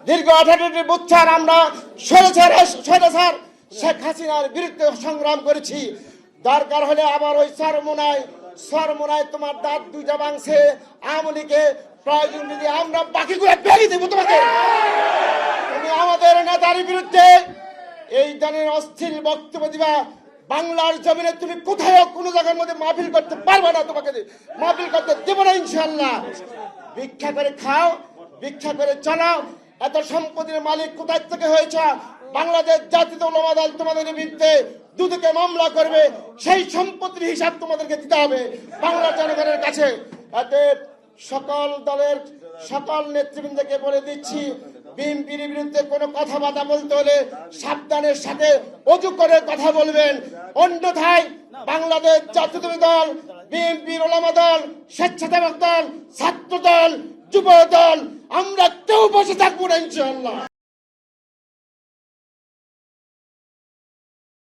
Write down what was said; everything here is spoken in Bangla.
দীর্ঘ 18টি বছর আমরা স্বৈরাচার শেখ হাসিনার বিরুদ্ধে সংগ্রাম করেছি। দরকার হলে আবার ওই সরমোনায় তোমার দাঁত দুইটা ভাঙছে আওয়ামী লীগে, প্রয়োজন যদি আমরা বাকিগুলো বেরিয়ে দেবো তোমাকে। তুমি আমাদের নেতার বিরুদ্ধে এই ধরনের অস্থির বক্তব্য দিবা, বাংলার জমিনে তুমি কোথাও কোনো জায়গার মধ্যে মাহফিল করতে পারবে না, তোমাকে মাহফিল করতে দেবো না ইনশাল্লাহ। ভিক্ষা করে খাও, ভিক্ষা করে চালাও। এত সম্পত্তির মালিক কোথায় থেকে হয়েছে? বাংলাদেশ জাতীয় উলামা দল তোমাদের বিরুদ্ধে দুদকে মামলা করবে, সেই সম্পত্তির হিসাব তোমাদেরকে দিতে হবে বাংলার জনগণের কাছে। এতে সকল দলের সকল নেতৃবৃন্দকে বলে দিচ্ছি, বিএনপির বিরুদ্ধে কোনো কথাবার্তা বলতে হলে সাবধানের সাথে অজু করে কথা বলবেন। অন্যথায় বাংলাদেশ জাতীয় দল, বিএনপির উলামা দল, স্বেচ্ছাসেবক দল, ছাত্র দল, যুব দল, আমরা কেউ বসে থাকবো না ইনশাআল্লাহ।